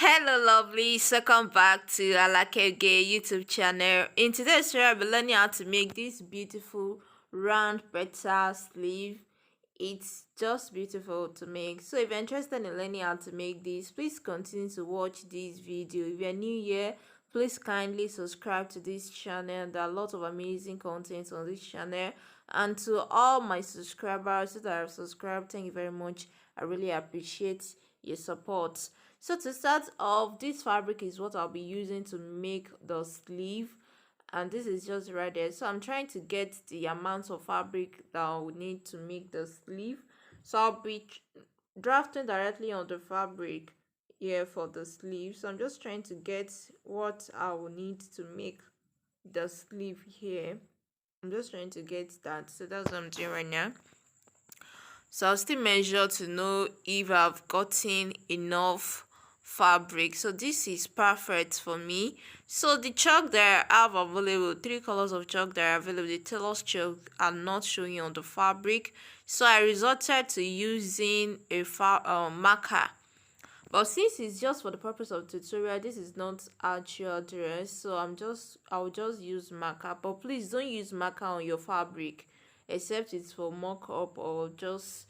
Hello lovelies, welcome back to Alakege YouTube channel. In today's tutorial, I'll be learning how to make this beautiful round petal sleeve. It's just beautiful to make. So if you're interested in learning how to make this, please continue to watch this video. If you're new here, please kindly subscribe to this channel. There are lots of amazing content on this channel. And to all my subscribers that have subscribed, thank you very much. I really appreciate your support. So to start off, this fabric is what I'll be using to make the sleeve, and this is just right there. So I'm trying to get the amount of fabric that I will need to make the sleeve. So I'll be drafting directly on the fabric here for the sleeve. So I'm just trying to get what I will need to make the sleeve here. I'm just trying to get that. So that's what I'm doing right now. So I'll still measure to know if I've gotten enough fabric. So this is perfect for me. So the chalk that I have available, 3 colors of chalk that are available, the Petals chalk are not showing on the fabric, so I resorted to using a marker. But since it's just for the purpose of tutorial, this is not actual dress, so I'll just use marker. But please don't use marker on your fabric, except it's for mock-up or just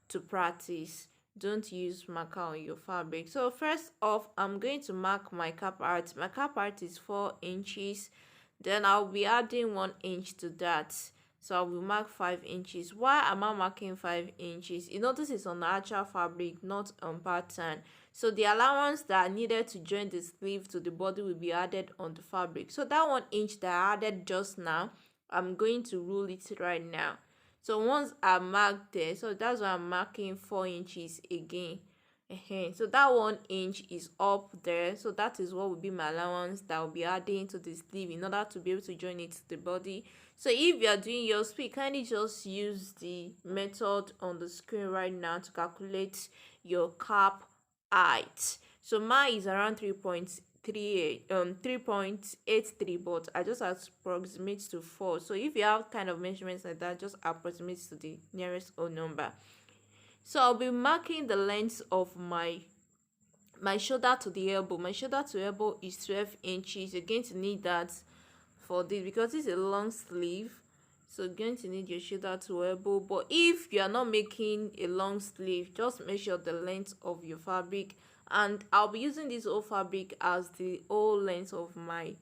to practice. Don't use marker on your fabric. So first off, I'm going to mark my cap art. My cap art is 4 inches. Then I'll be adding 1 inch to that. So I will mark 5 inches. Why am I marking 5 inches? You know, this is on actual fabric, not on pattern. So the allowance that I needed to join the sleeve to the body will be added on the fabric. So that 1 inch that I added just now, I'm going to rule it right now. So once I mark there, so that's why I'm marking 4 inches again. So that 1 inch is up there, so that is what will be my allowance that I'll be adding to the sleeve in order to be able to join it to the body. So if you are doing your speed, kindly just use the method on the screen right now to calculate your cap height. So mine is around 3.83, but I just approximate to 4. So if you have kind of measurements like that, just approximate to the nearest whole number. So I'll be marking the length of my shoulder to the elbow. My shoulder to elbow is 12 inches. You're going to need that for this because it's a long sleeve, so you're going to need your shoulder to elbow. But if you are not making a long sleeve, just measure the length of your fabric, and I'll be using this whole fabric as the whole length of my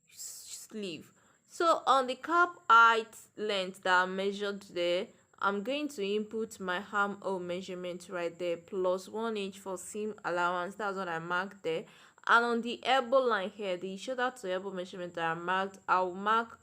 sleeve. So on the cap height length that I measured there, I'm going to input my armhole measurement right there, plus 1 inch for seam allowance. That's what I marked there. And on the elbow line here, the shoulder to elbow measurement that I marked, I'll mark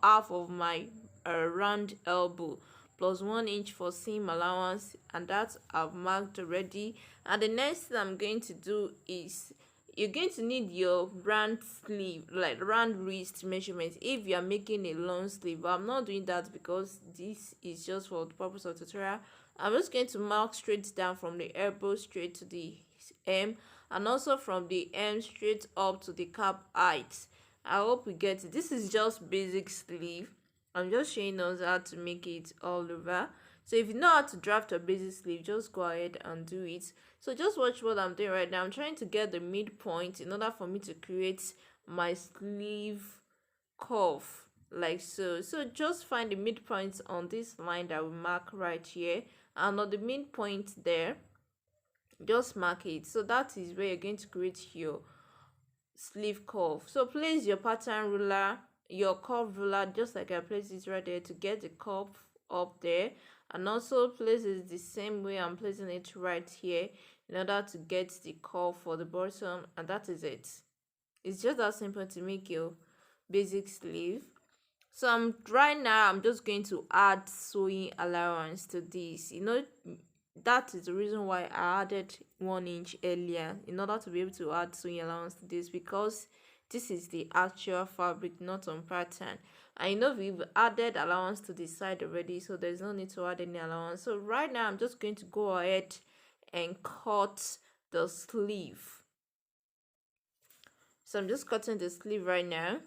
half of my round elbow, plus 1 inch for seam allowance, and that I've marked already. And the next thing I'm going to do is, you're going to need your round sleeve, like round wrist measurement if you are making a long sleeve. But I'm not doing that because this is just for the purpose of tutorial. I'm just going to mark straight down from the elbow straight to the hem, and also from the hem straight up to the cap height. I hope we get it. This is just basic sleeve. I'm just showing us how to make it all over. So if you know how to draft a basic sleeve, just go ahead and do it. So just watch what I'm doing right now. I'm trying to get the midpoint in order for me to create my sleeve curve like so. So just find the midpoint on this line that we mark right here, and on the midpoint there, just mark it. So that is where you're going to create your sleeve curve. So place your pattern ruler, your curve ruler, just like I placed it right there, to get the curve up there, and also place it the same way I'm placing it right here in order to get the curve for the bottom, and that is it. It's just that simple to make your basic sleeve. So I'm just going to add sewing allowance to this. You know, that is the reason why I added 1 inch earlier, in order to be able to add sewing allowance to this, because this is the actual fabric, not on pattern. I know we've added allowance to the side already, so there's no need to add any allowance. So right now I'm just going to go ahead and cut the sleeve. So I'm just cutting the sleeve right now.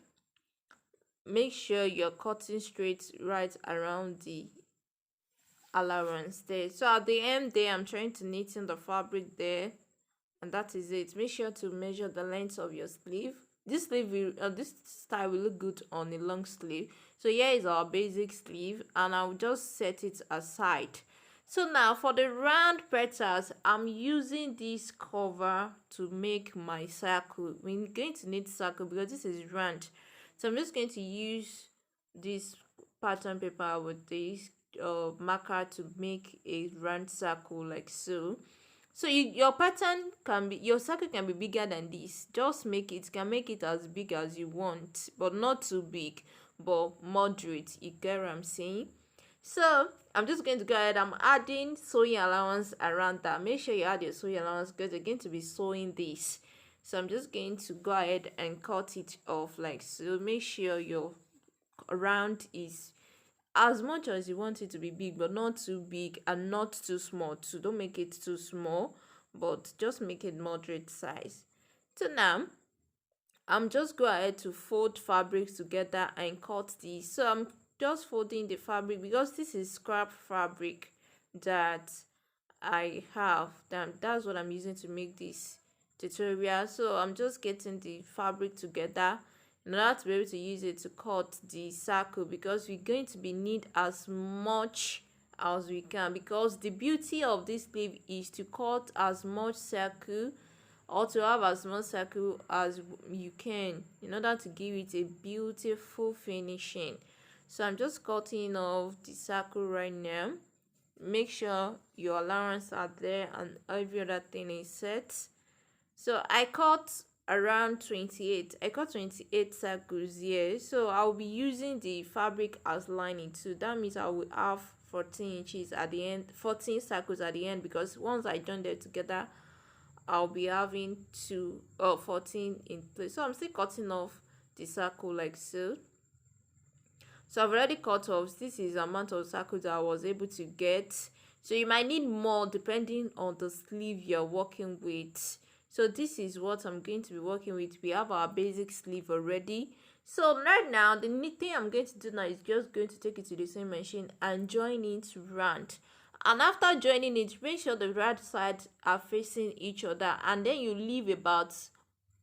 Make sure you're cutting straight right around the allowance there. So at the end there, I'm trying to knit in the fabric there and that is it. Make sure to measure the length of your sleeve. This style will look good on a long sleeve. So here is our basic sleeve, and I'll just set it aside. So now for the round petals, I'm using this cover to make my circle. We're going to need circle because this is round. So I'm just going to use this pattern paper with this marker to make a round circle like so. So your pattern can be, your circle can be bigger than this. Just can make it as big as you want, but not too big, but moderate. You get what I'm saying? So I'm just going to go ahead. I'm adding sewing allowance around that. Make sure you add your sewing allowance because you're going to be sewing this. So I'm just going to go ahead and cut it off like so. Make sure your round is as much as you want it to be big, but not too big and not too small too. Don't make it too small, but just make it moderate size. So now I'm just go ahead to fold fabrics together and cut these. So I'm just folding the fabric because this is scrap fabric that I have. That's what I'm using to make this tutorial. So I'm just getting the fabric together in order to be able to use it to cut the circle, because we're going to be need as much as we can, because the beauty of this sleeve is to cut as much circle or to have as much circle as you can in order to give it a beautiful finishing. So I'm just cutting off the circle right now. Make sure your allowance are there and every other thing is set. So I cut around 28. I cut 28 circles here. So I'll be using the fabric as lining too. That means I will have 14 inches at the end, 14 circles at the end, because once I join them together, I'll be having 14 in place. So I'm still cutting off the circle like so. So I've already cut off. This is the amount of circles that I was able to get. So you might need more depending on the sleeve you're working with. So this is what I'm going to be working with. We have our basic sleeve already. So right now, the neat thing I'm going to do now is just going to take it to the same machine and join it round. And after joining it, make sure the right sides are facing each other, and then you leave about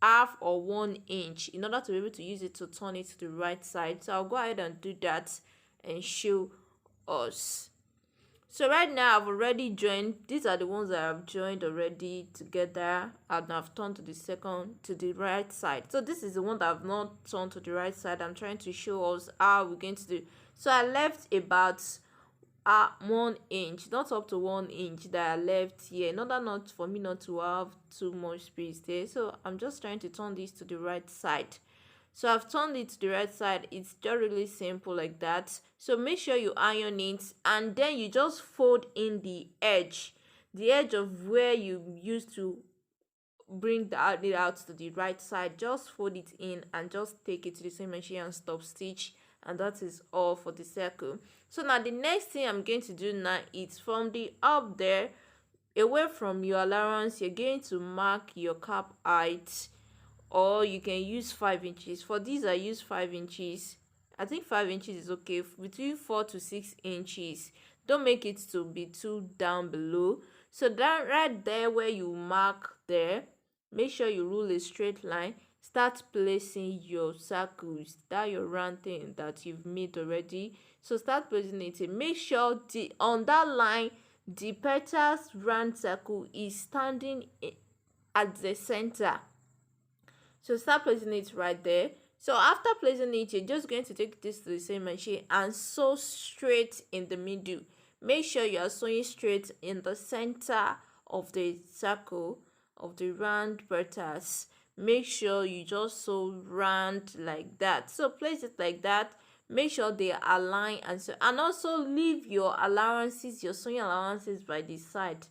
half or 1 inch in order to be able to use it to turn it to the right side. So I'll go ahead and do that and show us. So right now I've already joined. These are the ones that I've joined already together, and I've turned to the right side. So this is the one that I've not turned to the right side. I'm trying to show us how we're going to do. So I left about 1 inch, not up to 1 inch that I left here, in order not for me not to have too much space there. So I'm just trying to turn this to the right side. So I've turned it to the right side. It's just really simple like that. So make sure you iron it, and then you just fold in the edge of where you used to bring it out to the right side. Just fold it in and just take it to the same machine and stop stitch, and that is all for the circle. So now the next thing I'm going to do now is from the up there, away from your allowance, you're going to mark your cap height, or you can use 5 inches. For these I use 5 inches. I think 5 inches is okay. Between 4 to 6 inches. Don't make it to be too down below. So that right there where you mark there, make sure you rule a straight line. Start placing your circles, that your round thing that you've made already. So start placing it in. Make sure on that line the petals round circle is standing at the center. So start placing it right there. So after placing it, you're just going to take this to the same machine and sew straight in the middle. Make sure you are sewing straight in the center of the circle of the round petals. Make sure you just sew round like that. So place it like that. Make sure they align, and also leave your allowances, your sewing allowances by the side.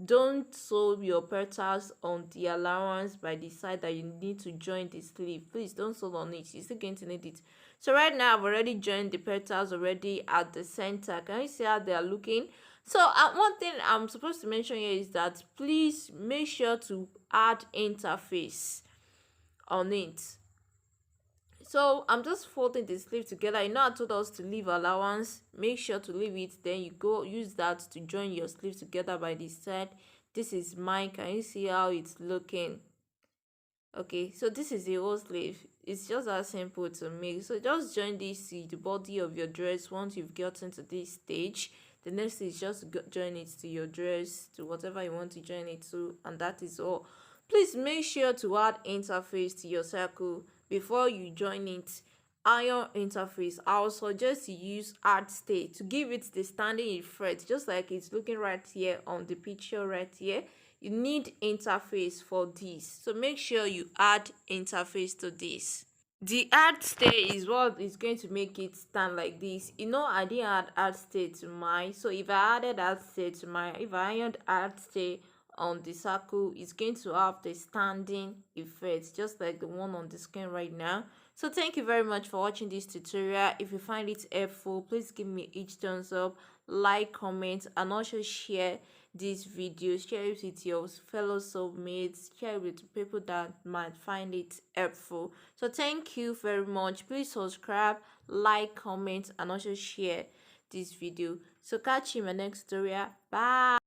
Don't sew your petals on the allowance by the side that you need to join the sleeve. Please don't sew on it. You're still going to need it. So right now I've already joined the petals already at the center. Can you see how they are looking? So one thing I'm supposed to mention here is that please make sure to add interface on it. So I'm just folding the sleeve together. You know I told us to leave allowance. Make sure to leave it. Then you go use that to join your sleeve together by the side. this is mine. Can you see how it's looking? Okay, so this is the whole sleeve. It's just that simple to make. So just join this to the body of your dress. Once you've gotten to this stage, the next is just join it to your dress, to whatever you want to join it to, and that is all. Please make sure to add interface to your circle before you join it. Iron interface, I will suggest you use add stay to give it the standing effect, just like it's looking right here on the picture right here. You need interface for this, so make sure you add interface to this. The add stay is what is going to make it stand like this. I didn't add stay to mine, so if I added add stay to mine, if I ironed add stay on the circle, it's going to have the standing effect, just like the one on the screen right now. So thank you very much for watching this tutorial. If you find it helpful, please give me each thumbs up, like, comment, and also share this video. Share it with your fellow soulmates, share it with people that might find it helpful. So thank you very much. Please subscribe, like, comment, and also share this video. So catch you in my next tutorial. Bye.